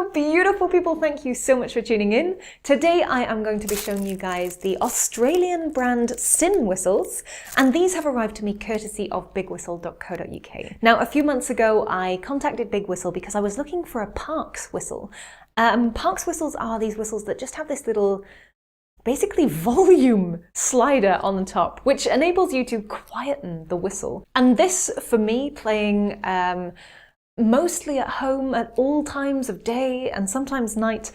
Hello beautiful people, thank you so much for tuning in. Today I am going to be showing you guys the Australian brand Syn whistles, and these have arrived to me courtesy of bigwhistle.co.uk. Now a few months ago I contacted Big Whistle because I was looking for a Parks whistle. Parks whistles are these whistles that just have this little basically volume slider on the top, which enables you to quieten the whistle. And this, for me, playing mostly at home at all times of day and sometimes night,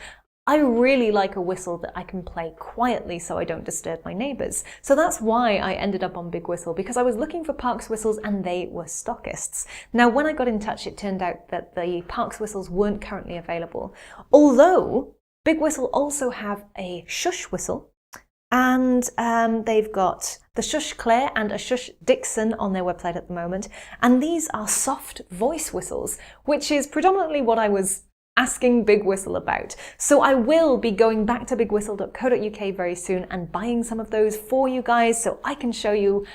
I really like a whistle that I can play quietly so I don't disturb my neighbours. So that's why I ended up on Big Whistle, because I was looking for Parks whistles and they were stockists. Now when I got in touch, it turned out that the Parks whistles weren't currently available, although Big Whistle also have a shush whistle, and they've got the Shush Claire and a Shush Dixon on their website at the moment, and these are soft voice whistles, which is predominantly what I was asking Big Whistle about. So I will be going back to bigwhistle.co.uk very soon and buying some of those for you guys so I can show you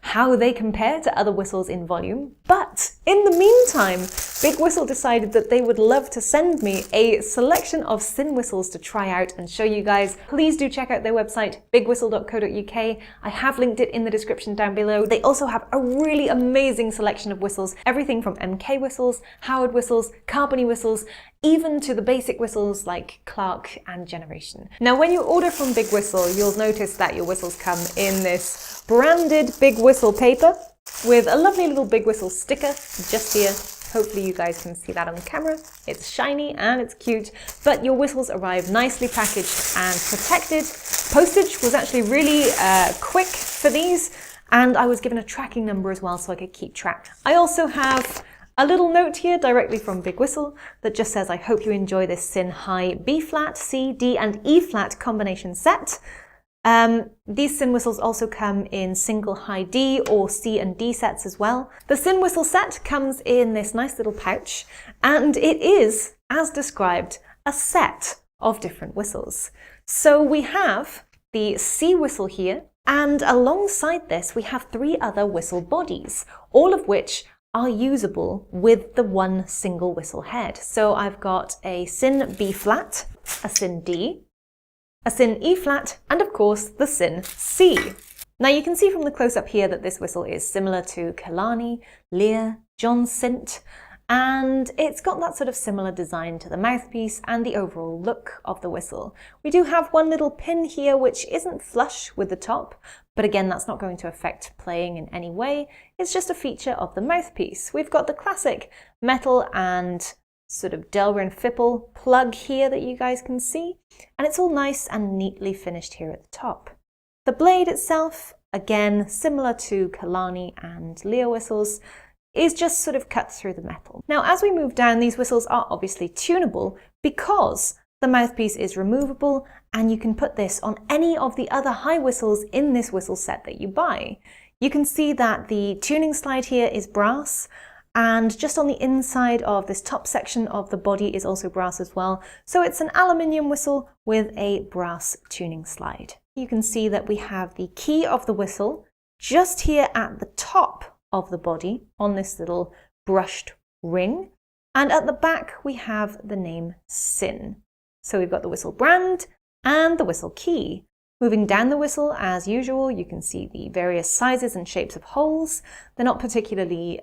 how they compare to other whistles in volume. But in the meantime, Big Whistle decided that they would love to send me a selection of Syn whistles to try out and show you guys. Please do check out their website, bigwhistle.co.uk. I have linked it in the description down below. They also have a really amazing selection of whistles, everything from MK whistles, Howard whistles, Carbony whistles, even to the basic whistles like Clark and Generation. Now when you order from Big Whistle, you'll notice that your whistles come in this branded Big Whistle paper with a lovely little Big Whistle sticker just here. Hopefully you guys can see that on the camera. It's shiny and it's cute, but your whistles arrive nicely packaged and protected. Postage was actually really quick for these, and I was given a tracking number as well so I could keep track. I also have a little note here directly from Big Whistle that just says, I hope you enjoy this Syn high B-flat, C, D and E-flat combination set. These Syn whistles also come in single high D or C and D sets as well. The Syn whistle set comes in this nice little pouch, and it is, as described, a set of different whistles. So we have the C whistle here, and alongside this we have 3 other whistle bodies, all of which are usable with the one single whistle head. So I've got a Syn B-flat, a Syn D, a Syn E-flat, and of course the Syn C. Now you can see from the close-up here that this whistle is similar to Killarney, Lear, John Sint, and it's got that sort of similar design to the mouthpiece and the overall look of the whistle. We do have one little pin here which isn't flush with the top, but again that's not going to affect playing in any way. It's just a feature of the mouthpiece. We've got the classic metal and sort of Delrin Fipple plug here that you guys can see, and it's all nice and neatly finished here at the top. The blade itself, again similar to Killarney and Lear whistles, is just sort of cut through the metal. Now as we move down, these whistles are obviously tunable because the mouthpiece is removable, and you can put this on any of the other high whistles in this whistle set that you buy. You can see that the tuning slide here is brass, and just on the inside of this top section of the body is also brass as well. So it's an aluminium whistle with a brass tuning slide. You can see that we have the key of the whistle just here at the top of the body on this little brushed ring, and at the back we have the name Syn. So we've got the whistle brand and the whistle key. Moving down the whistle, as usual, you can see the various sizes and shapes of holes. They're not particularly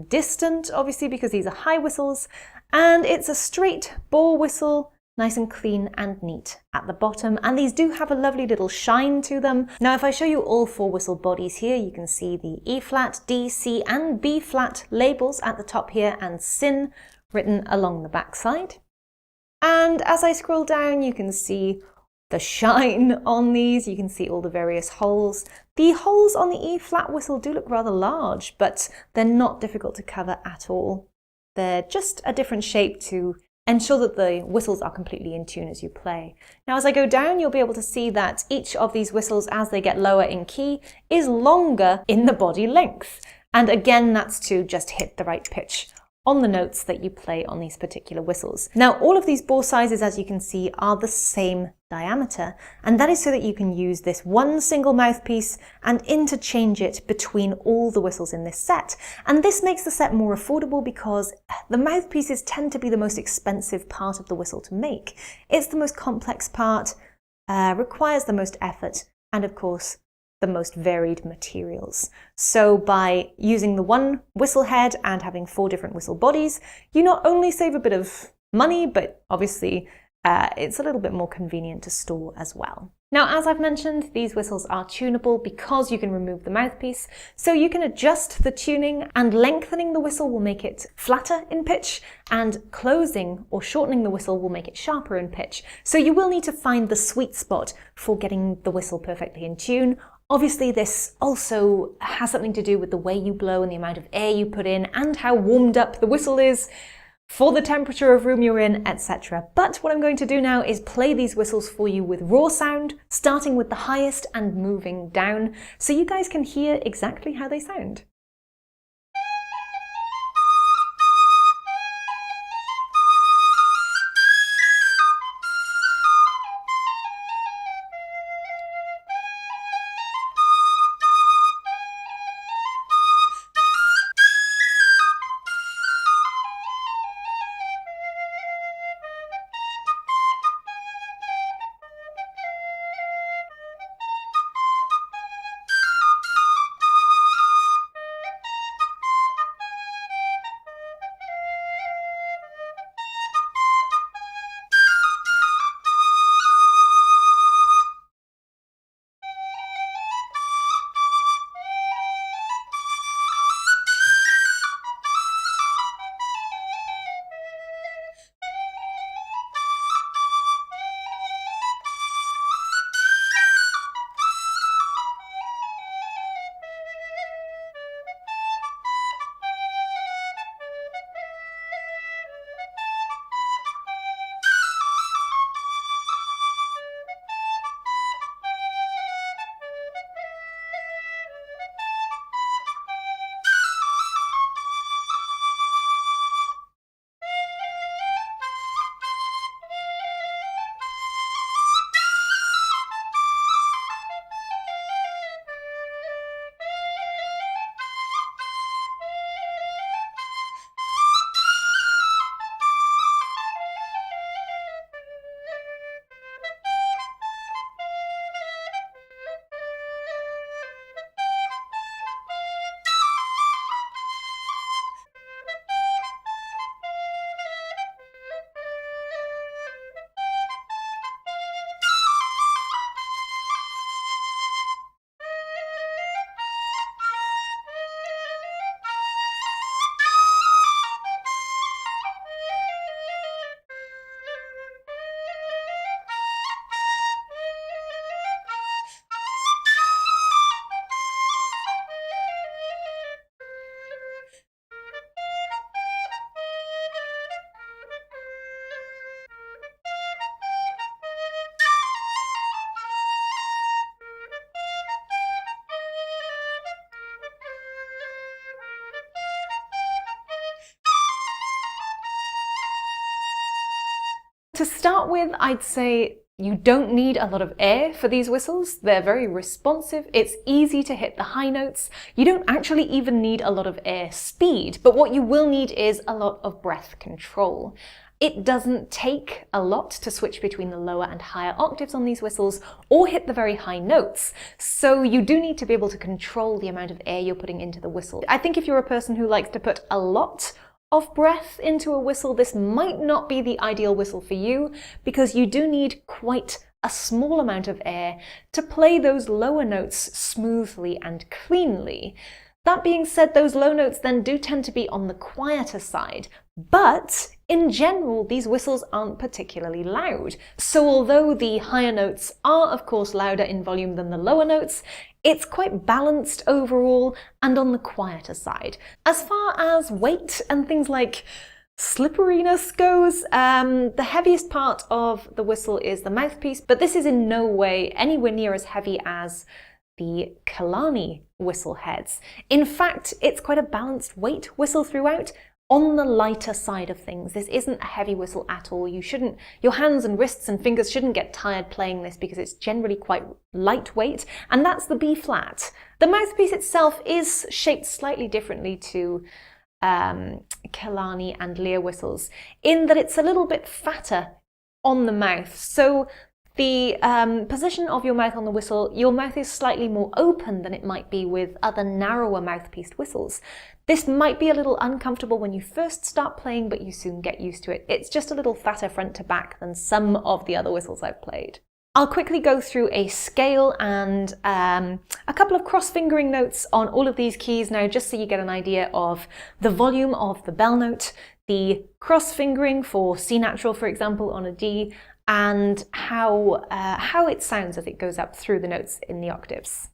distant, obviously, because these are high whistles, and it's a straight bore whistle, nice and clean and neat at the bottom, and these do have a lovely little shine to them. Now if I show you all 4 whistle bodies here, you can see the E-flat, D, C and B-flat labels at the top here, and Syn written along the back side. And as I scroll down, you can see the shine on these. You can see all the various holes. The holes on the E-flat whistle do look rather large, but they're not difficult to cover at all. They're just a different shape to ensure that the whistles are completely in tune as you play. Now as I go down, you'll be able to see that each of these whistles, as they get lower in key, is longer in the body length. And again, that's to just hit the right pitch on the notes that you play on these particular whistles. Now, all of these bore sizes, as you can see, are the same diameter, and that is so that you can use this one single mouthpiece and interchange it between all the whistles in this set. And this makes the set more affordable because the mouthpieces tend to be the most expensive part of the whistle to make. It's the most complex part, requires the most effort, and of course, the most varied materials. So by using the one whistle head and having 4 different whistle bodies, you not only save a bit of money, but obviously it's a little bit more convenient to store as well. Now, as I've mentioned, these whistles are tunable because you can remove the mouthpiece, so you can adjust the tuning, and lengthening the whistle will make it flatter in pitch, and closing or shortening the whistle will make it sharper in pitch. So you will need to find the sweet spot for getting the whistle perfectly in tune. Obviously, this also has something to do with the way you blow and the amount of air you put in and how warmed up the whistle is for the temperature of room you're in, etc. But what I'm going to do now is play these whistles for you with raw sound, starting with the highest and moving down, so you guys can hear exactly how they sound. To start with, I'd say you don't need a lot of air for these whistles. They're very responsive. It's easy to hit the high notes. You don't actually even need a lot of air speed, but what you will need is a lot of breath control. It doesn't take a lot to switch between the lower and higher octaves on these whistles or hit the very high notes, so you do need to be able to control the amount of air you're putting into the whistle. I think if you're a person who likes to put a lot of breath into a whistle, this might not be the ideal whistle for you, because you do need quite a small amount of air to play those lower notes smoothly and cleanly. That being said, those low notes then do tend to be on the quieter side, but in general, these whistles aren't particularly loud. So although the higher notes are of course louder in volume than the lower notes, it's quite balanced overall and on the quieter side. As far as weight and things like slipperiness goes, the heaviest part of the whistle is the mouthpiece, but this is in no way anywhere near as heavy as the Killarney whistle heads. In fact, it's quite a balanced weight whistle throughout. on the lighter side of things. This isn't a heavy whistle at all. Your hands and wrists and fingers shouldn't get tired playing this because it's generally quite lightweight, and that's the B flat. The mouthpiece itself is shaped slightly differently to Killarney and Lear whistles, in that it's a little bit fatter on the mouth. So the position of your mouth on the whistle, your mouth is slightly more open than it might be with other narrower mouthpieced whistles. This might be a little uncomfortable when you first start playing, but you soon get used to it. It's just a little fatter front to back than some of the other whistles I've played. I'll quickly go through a scale and a couple of cross-fingering notes on all of these keys now, just so you get an idea of the volume of the bell note, the cross-fingering for C natural, for example, on a D, and how it sounds as it goes up through the notes in the octaves.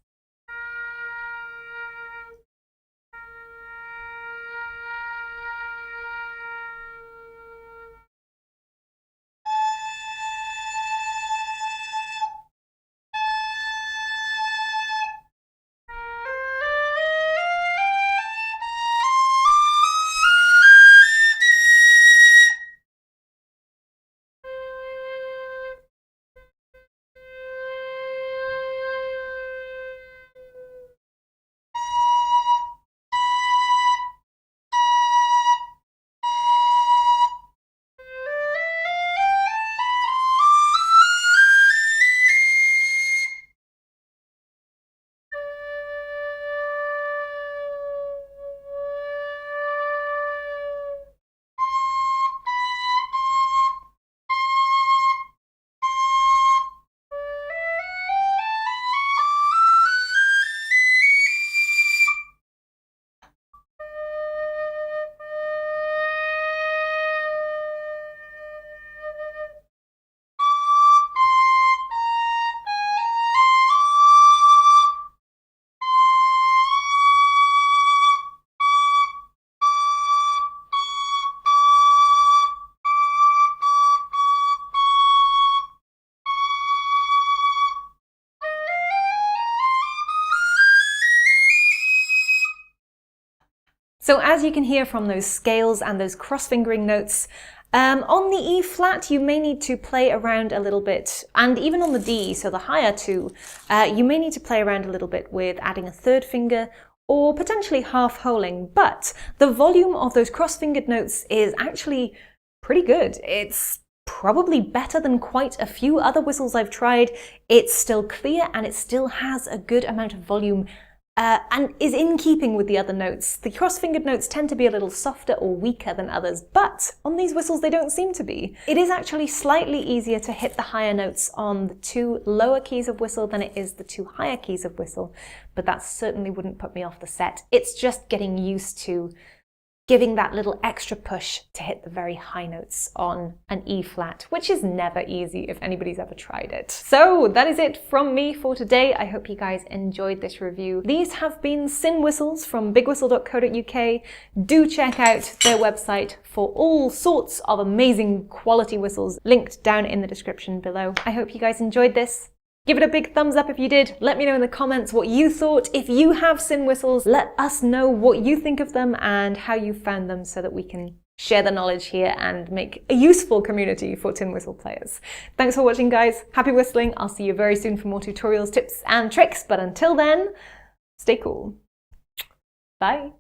So as you can hear from those scales and those cross-fingering notes, on the E flat you may need to play around a little bit, and even on the D, so the higher two, you may need to play around a little bit with adding a third finger or potentially half-holing, but the volume of those cross-fingered notes is actually pretty good. It's probably better than quite a few other whistles I've tried. It's still clear and it still has a good amount of volume and is in keeping with the other notes. The cross-fingered notes tend to be a little softer or weaker than others, but on these whistles they don't seem to be. It is actually slightly easier to hit the higher notes on the two lower keys of whistle than it is the two higher keys of whistle, but that certainly wouldn't put me off the set. It's just getting used to giving that little extra push to hit the very high notes on an E flat, which is never easy if anybody's ever tried it. So that is it from me for today. I hope you guys enjoyed this review. These have been Syn whistles from bigwhistle.co.uk. Do check out their website for all sorts of amazing quality whistles, linked down in the description below. I hope you guys enjoyed this. Give it a big thumbs up if you did. Let me know in the comments what you thought. If you have Syn whistles, let us know what you think of them and how you found them so that we can share the knowledge here and make a useful community for tin whistle players. Thanks for watching, guys. Happy whistling. I'll see you very soon for more tutorials, tips and tricks. But until then, stay cool. Bye.